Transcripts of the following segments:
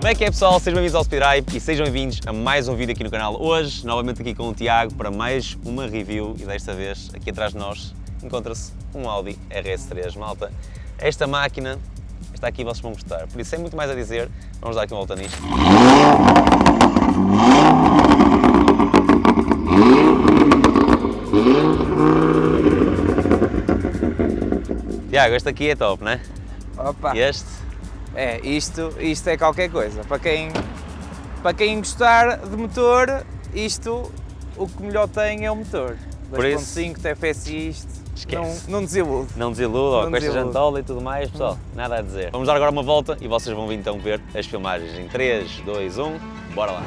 Como é que é, pessoal? Sejam bem-vindos ao Speed Drive e sejam bem-vindos a mais um vídeo aqui no canal. Hoje, novamente aqui com o Tiago para mais uma review e desta vez, aqui atrás de nós, encontra-se um Audi RS3, malta. Esta máquina, está aqui, vocês vão gostar. Por isso, sem muito mais a dizer, vamos dar aqui uma volta nisto. Tiago, este aqui é top, não é? Opa! E este? É, isto é qualquer coisa. Para quem gostar de motor, isto, o que melhor tem é o motor. 2.5 TFSI, isto Esquece. não desilude. Não desiluda, Não com esta desilude. jantola e tudo mais, pessoal, nada a dizer. Vamos dar agora uma volta e vocês vão vir então ver as filmagens em 3, 2, 1, bora lá!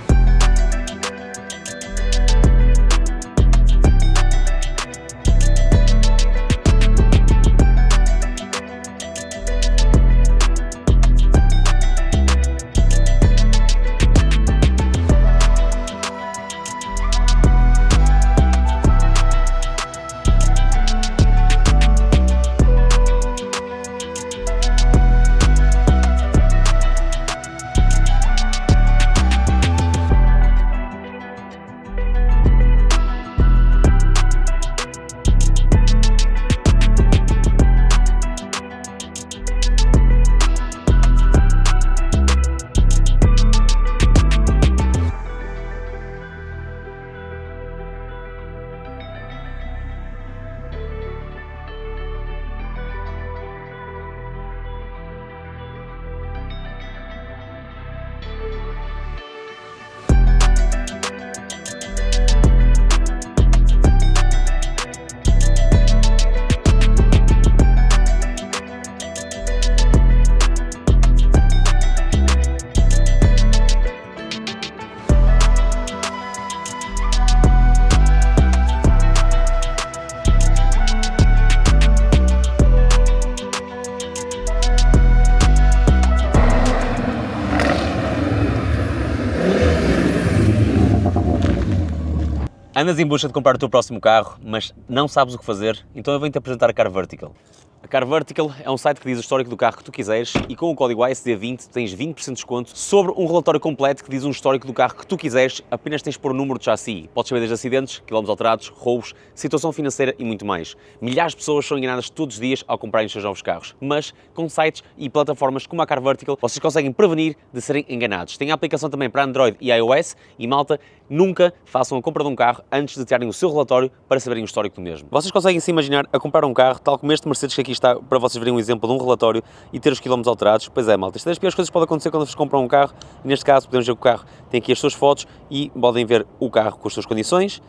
Andas em busca de comprar o teu próximo carro, mas não sabes o que fazer? Então eu venho-te apresentar a Car Vertical. A Car Vertical é um site que diz o histórico do carro que tu quiseres e com o código ASD20 tens 20% de desconto sobre um relatório completo que diz um histórico do carro que tu quiseres, apenas tens de pôr o número de chassi. Podes saber desde acidentes, quilómetros alterados, roubos, situação financeira e muito mais. Milhares de pessoas são enganadas todos os dias ao comprarem os seus novos carros, mas com sites e plataformas como a Car Vertical vocês conseguem prevenir de serem enganados. Tem a aplicação também para Android e iOS e, malta, nunca façam a compra de um carro antes de tirarem o seu relatório para saberem o histórico do mesmo. Vocês conseguem se imaginar a comprar um carro tal como este Mercedes que aqui está, para vocês verem um exemplo de um relatório e ter os quilómetros alterados? Pois é, malta, isto é das piores coisas que pode acontecer quando vocês compram um carro e neste caso podemos ver que o carro tem aqui as suas fotos e podem ver o carro com as suas condições.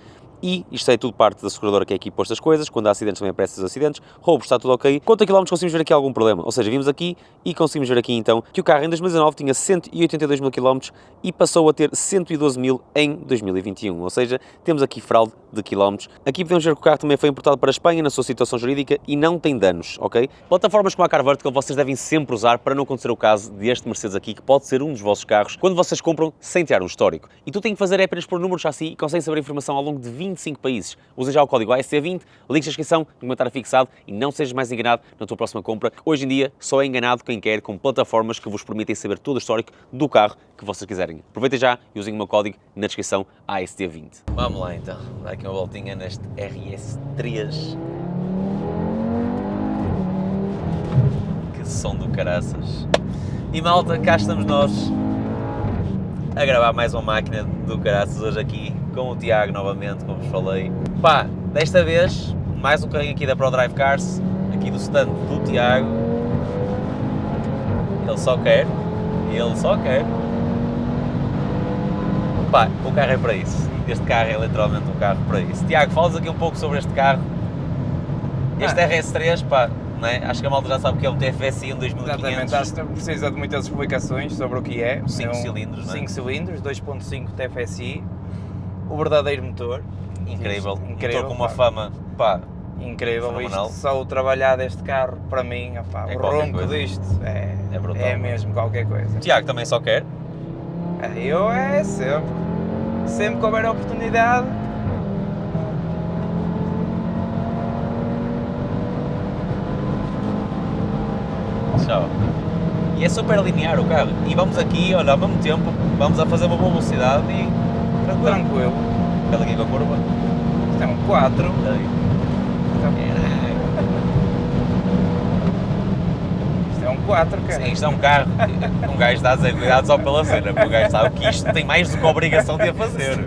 E isto é tudo parte da seguradora que é aqui posto as coisas, quando há acidentes também aparecem os acidentes, roubos, está tudo ok. Quanto a quilómetros conseguimos ver aqui algum problema, ou seja, vimos aqui e conseguimos ver aqui então que o carro em 2019 tinha 182 mil quilómetros e passou a ter 112 mil em 2021, ou seja, temos aqui fraude de quilómetros. Aqui podemos ver que o carro também foi importado para a Espanha na sua situação jurídica e não tem danos, ok? Plataformas como a Car Vertical vocês devem sempre usar para não acontecer o caso deste Mercedes aqui, que pode ser um dos vossos carros, quando vocês compram sem tirar um histórico. E tu tens que fazer é apenas pôr o número de chassi e conseguem saber a informação ao longo de 25 países. Usa já o código ASC20, link na descrição, no comentário fixado e não sejas mais enganado na tua próxima compra. Hoje em dia só é enganado quem quer com plataformas que vos permitem saber todo o histórico do carro que vocês quiserem. Aproveitem já e usem o meu código na descrição AST20. Vamos lá então, dar aqui uma voltinha neste RS3. Que som do caraças. E malta, cá estamos nós a gravar mais uma máquina do caraças hoje aqui com o Tiago novamente, como vos falei. Pá, desta vez mais um carrinho aqui da ProDrive Cars, aqui do stand do Tiago. Ele só quer. Pá, o carro é para isso. Este carro é literalmente um carro para isso. Tiago, falas aqui um pouco sobre este carro. Este RS3, pá, não é? Acho que a malta já sabe que é um TFSI, um 2500. Exatamente, acho que não precisa de muitas explicações sobre o que é. 5 cilindros, não é? 5 cilindros, 2.5 TFSI, o verdadeiro motor. Incrível, Incrível, motor com uma pá. fama, pá, Incrível, fenomenal. isto, só o trabalhar deste carro, para mim, opá, É o qualquer ronco coisa. disto É brutal, é não é? mesmo qualquer coisa. O Tiago também só quer. Eu sempre que houver a oportunidade, Tchau. E é super linear o carro. E vamos aqui, olha, ao mesmo tempo, vamos a fazer uma boa velocidade e... Tranquilo. Pela aqui com a curva. Isto é um 4. Isto é um 4, cara. Sim, isto é um carro. Um gajo dá cuidado só pela cena, porque o gajo sabe que isto tem mais do que a obrigação de a fazer.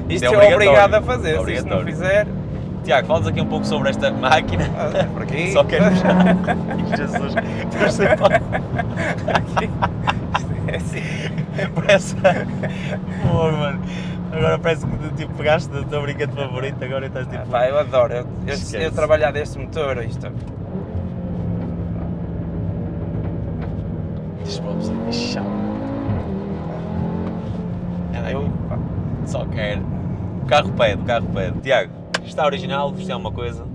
Isto é obrigado a fazer, se isto não fizer... Tiago, fala-nos aqui um pouco sobre esta máquina. Por aqui. Só quero puxar. Jesus, Aqui. Isto é assim. Parece... Pô, mano. Agora parece que tipo, pegaste o teu brinquedo favorito, agora estás tipo... Pá, eu adoro. Eu trabalhar deste motor, isto... Deixa-me chão. Eu... Só quero. O carro pede. Tiago, está original? Isto é uma coisa?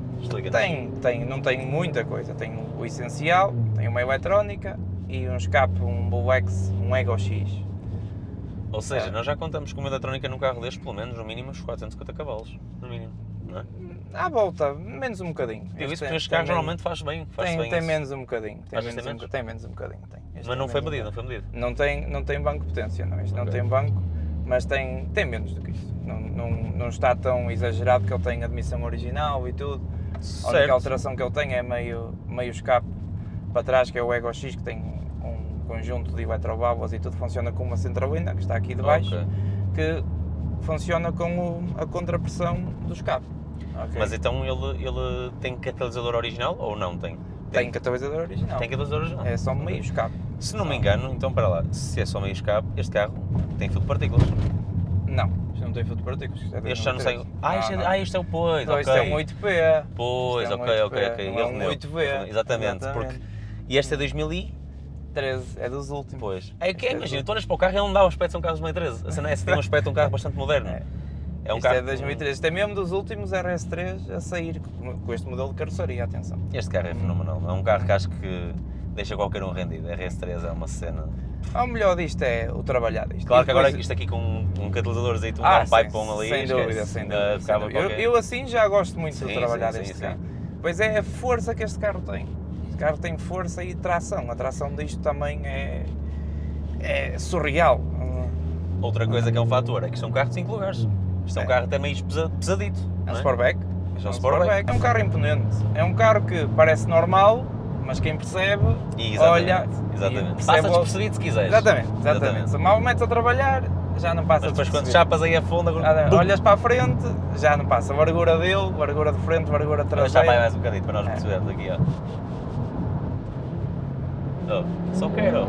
Não tem muita coisa. Tem o essencial, tem uma eletrónica e um escape, um Bullwex, um Ego X. Ou seja, nós já contamos com uma eletrónica num carro deste, pelo menos, no mínimo, uns 450 cavalos. No mínimo, não é? À volta, menos um bocadinho. Eu isso porque este carro normalmente faz bem. Tem menos um bocadinho. Tem menos um bocadinho. Mas não foi medido, Não tem banco de potência, não. Isto não tem banco, mas tem menos do que isso. Não está tão exagerado que ele tem admissão original e tudo. A única alteração que ele tem é meio escape para trás, que é o Ego X, que tem um conjunto de eletrobálvulas e tudo funciona com uma centralina, que está aqui de baixo, que funciona com a contrapressão do escape. Okay. Mas então ele tem catalisador original ou não tem? Tem catalisador original. Tem catalisador original? É só meio escape. Se não me engano, então para lá, se é só meio escape, este carro tem filtro de partículas. Não, isto não tem filtro de partículas. Este já não sei. Este é o pois, então, ok. Isto é um 8P. Pois, ok. Não é um 8V. Exatamente. Porque... E este é 2013, é dos últimos. Pois. Imagina, tu olhas para o carro e ele não dá o aspecto de um carro de 2013. A cena é essa, tem um aspecto de um carro bastante moderno. É um isto carro... é 2013, isto é mesmo dos últimos RS3 a sair com este modelo de carroceria, atenção. Este carro é fenomenal, é um carro que acho que deixa qualquer um rendido. A RS3 é uma cena... O melhor disto é o trabalhar disto. Claro que agora isto aqui com um catalisadorzinho, um pipe-on ali... Sem dúvida. Eu assim já gosto muito de trabalhar deste carro. Pois é a força que este carro tem. Este carro tem força e tração. A tração disto também é surreal. Outra coisa que é um fator é que isto é um carro de 5 lugares. Isto é um carro até meio pesadito. É um Sportback. É um Sportback. É um carro imponente. É um carro que parece normal, mas quem percebe, olha... Exatamente. Passa despercebido se quiseres. Exatamente. Se mal metes a trabalhar, já não passa despercebido. Mas depois quando chapas aí a fundo... Olhas para a frente, já não passa. Largura dele, largura de frente, largura de traseira. Já vai mais um bocadinho para nós percebermos aqui, ó. Só quero.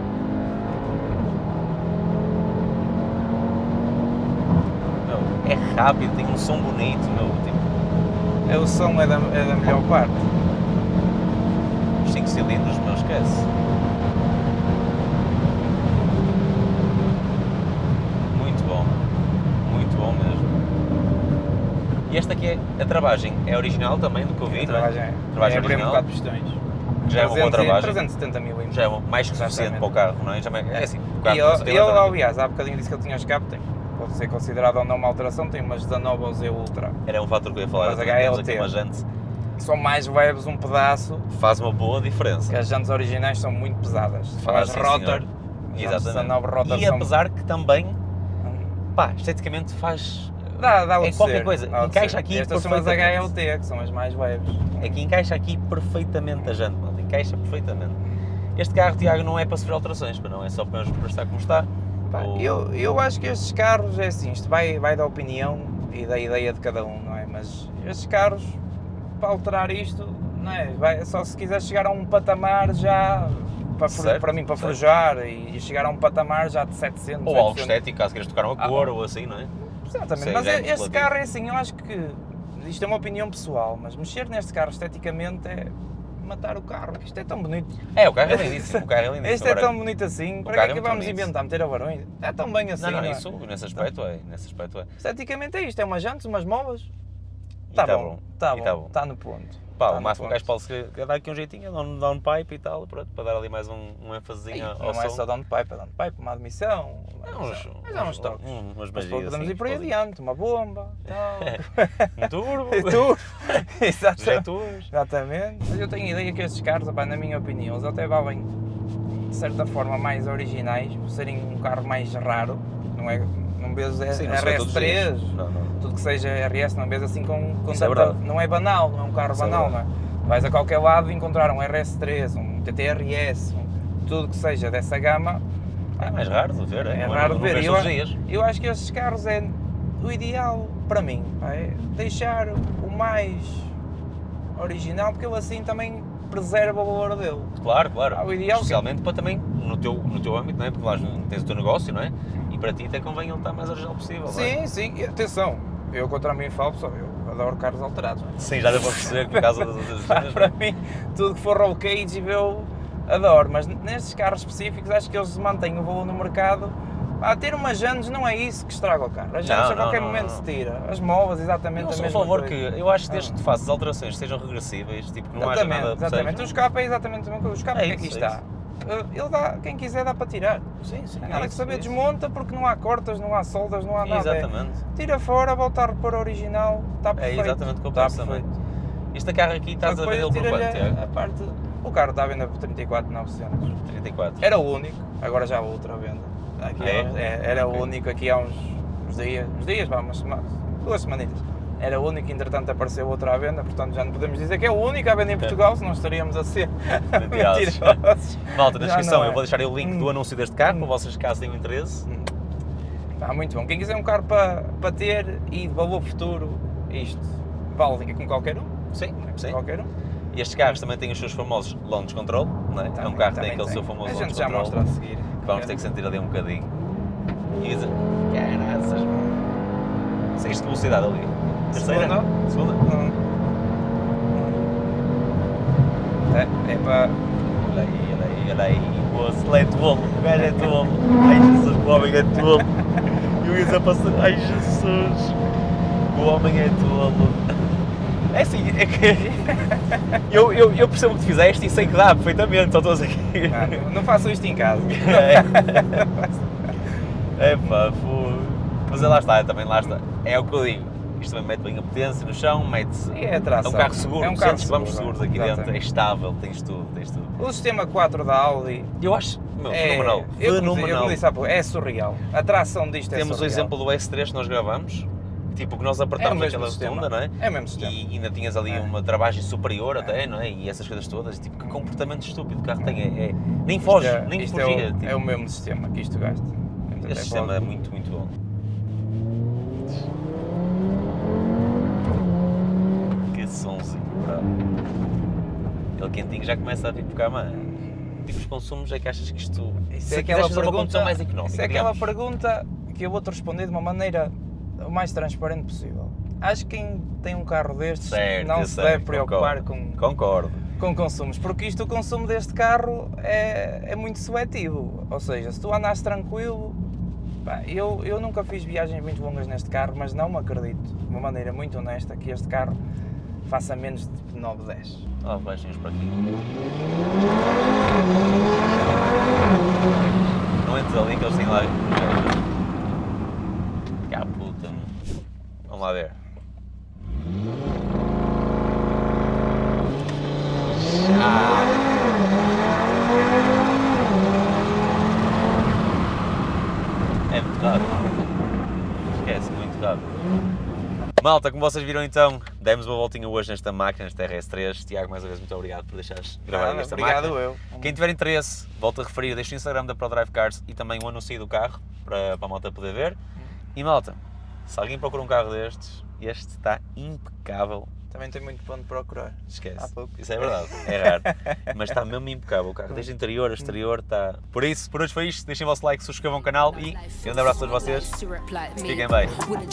É rápido, tem um som bonito, tipo... O som é da melhor parte. Os 5 cilindros, não esquece. Muito bom mesmo. E esta aqui a travagem é original também, do que eu vi, não é? Travagem original. Um pistões. Já é uma boa travagem. 370 mm. Já é mais que suficiente para o carro, não é? É assim, o carro ele, aliás, há bocadinho disse que ele tinha escape, pode ser considerado ou não uma alteração, tem umas 19 ou Z Ultra. Era um fator que eu ia falar, mas temos aqui uma jante. São mais leves um pedaço. Faz uma boa diferença. Que as jantes originais são muito pesadas. As Rotor. Exatamente. E apesar que também, pá, esteticamente faz... Dá o qualquer coisa. Encaixa aqui estas são as HLT, que são as mais leves. É que encaixa aqui perfeitamente a jante, malta. Encaixa perfeitamente. Este carro, Tiago, não é para sofrer alterações, não é só para estar como está. Pá, eu acho que estes carros, é assim, isto vai da opinião e da ideia de cada um, não é? Mas estes carros, para alterar isto, não é? Só se quiser chegar a um patamar já, para mim, para forjar e chegar a um patamar já de 700. Ou algo estético, caso queiras tocar uma cor ou assim, não é? Exatamente, mas este carro é assim, eu acho que, isto é uma opinião pessoal, mas mexer neste carro esteticamente é matar o carro, isto é tão bonito. O carro é lindíssimo, Este é tão bonito assim, para que é que vamos inventar, meter a varões? É tão bem assim. Não, isso, nesse aspecto é. Esteticamente é isto, é umas jantes, umas molas. Está bom, está no ponto. Pá, o máximo que o gajo pode dar aqui um jeitinho, down pipe e tal, pronto, para dar ali mais um ênfasezinho ao som. Não é só down pipe, uma admissão, uns toques. Mas podemos ir por aí adiante, uma bomba, um turbo. Exatamente. Mas eu tenho a ideia que estes carros, na minha opinião, eles até valem de certa forma mais originais, por serem um carro mais raro, não vês RS3, tudo que seja RS, não vês assim com tanta, não é banal, não é um carro banal, não é? Vais a qualquer lado encontrar um RS3, um TTRS, tudo que seja dessa gama. É mais raro de ver, é raro de ver. Eu acho que estes carros é o ideal para mim, é deixar o mais original, porque ele assim também preserva o valor dele. Claro. O ideal especialmente para também no teu âmbito, não é? Porque lá tens o teu negócio, não é? E para ti até convém ele estar mais original possível. Sim, e atenção, eu contra mim falo, pessoal, eu adoro carros alterados. Não é? Sim, já deu para perceber que por causa das outras cenas. Para mim, tudo que for roll cage eu adoro, mas nestes carros específicos acho que eles mantêm o valor no mercado. Ter umas jantes não é isso que estraga o carro. As jantes a qualquer momento se tira. As móveis, exatamente a mesma coisa. Por favor, que eu acho que desde que tu faças alterações sejam regressivas, tipo, que não haja nada... Exatamente. O escape é exatamente a mesma coisa. O escape que aqui está. Ele dá, quem quiser dá para tirar. Sim. Não há nada que saber, desmonta porque não há cortas, não há soldas, não há nada. Exatamente. Tira fora, volta a repor o original, está perfeito. É exatamente o que eu penso também. Este carro aqui estás a vender ele por quanto, Tiago? O carro está à venda por 34.900. 34. Era o único, agora já há outra venda. Aqui era o único aqui há uns dias, umas semanas, 2 semanitas. Era o único, entretanto apareceu outra à venda, portanto já não podemos dizer que é o único à venda em Portugal, senão estaríamos a ser mentirosos. Malta, na descrição eu vou deixar o link do anúncio deste carro, para vocês caso tenham interesse. Muito bom. Quem quiser um carro para ter e de valor futuro, isto vale com qualquer um. Sim. Qualquer um. E estes carros também têm os seus famosos launch control, não é? É um carro que tem aquele seu famoso launch control. A gente já mostra a seguir. Que vamos ter que sentir ali um bocadinho. E dizer, caraças, mano. Seguiste velocidade ali? Terceira? Segunda? É para... Olha aí, moço, ele é tolo, o gajo é tolo. Ai Jesus, o homem é tolo. E o Isa a passar, ai Jesus, o homem é tolo. É assim, é que eu percebo o que tu fizeste e sei que dá perfeitamente, só estou a dizer aqui. Não façam isto em casa. Pá, mas lá está, é o que eu digo. Isto também mete bem a potência no chão, mete-se. É um carro seguro, é um carro seguro, vamos seguros aqui dentro, é estável, tens tudo. O sistema 4 da Audi, eu acho, fenomenal. Eu disse há pouco, é surreal. A tração disto é surreal. Temos o exemplo do S3 que nós gravamos, tipo que nós apertamos aquela rotunda, não é? É o mesmo sistema. E ainda tinhas ali uma travagem superior até, não é? E essas coisas todas, tipo, que comportamento estúpido o carro tem, nem foge, nem fugia. É o mesmo sistema que isto gasta. Este sistema é muito bom. Sonzinho, bravo. Ele quentinho já começa a pipocar, mano. Tipo, os consumos é que achas que isto... Isso é aquela pergunta mais económica, isso é aquela pergunta que eu vou-te responder de uma maneira o mais transparente possível. Acho que quem tem um carro destes não se deve preocupar com consumos, porque o consumo deste carro é muito seletivo. Ou seja, se tu andas tranquilo... Eu nunca fiz viagens muito longas neste carro, mas não me acredito, de uma maneira muito honesta, que este carro faça menos de 9, 10. Baixinhos para aqui. Não entres ali que eles têm lá. Cá puta. Vamos lá ver. É muito rápido. Esquece, muito rápido. Malta, como vocês viram então, demos uma voltinha hoje nesta máquina, nesta RS3. Tiago, mais uma vez, muito obrigado por deixares gravar esta máquina. Obrigado eu. Quem tiver interesse, volto a referir, deixa o Instagram da ProDrive Cars e também o anúncio do carro, para a malta poder ver. E malta, se alguém procura um carro destes, este está impecável. Também tem muito ponto de procurar. Esquece. Isso é verdade, é raro. Mas está mesmo impecável o carro, desde interior a exterior está... Por isso, por hoje foi isto. Deixem o vosso like, subscrevam o canal e um grande abraço a todos vocês. Fiquem bem. I'm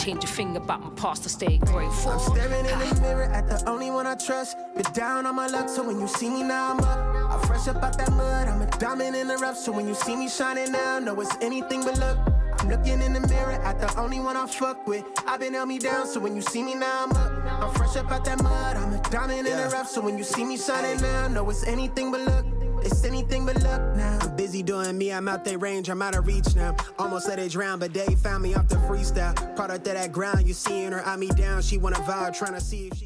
staring in the mirror at the only one I trust. Been down on my luck, so when you see me now I'm up. I'm fresh up out that mud, I'm a diamond in the rough. So when you see me shining now, know it's anything but luck. I'm looking in the mirror at the only one I fuck with. I've been held me down, so when you see me now I'm up. I'm fresh up out that mud, I'm a diamond in the rough. So when you see me shining now, know it's anything but luck. It's anything but luck now. I'm busy doing me, I'm out their range, I'm out of reach now. Almost let it drown, but they found me off the freestyle. Product of that ground, you seeing her eye me down. She wanna vibe, trying to see if she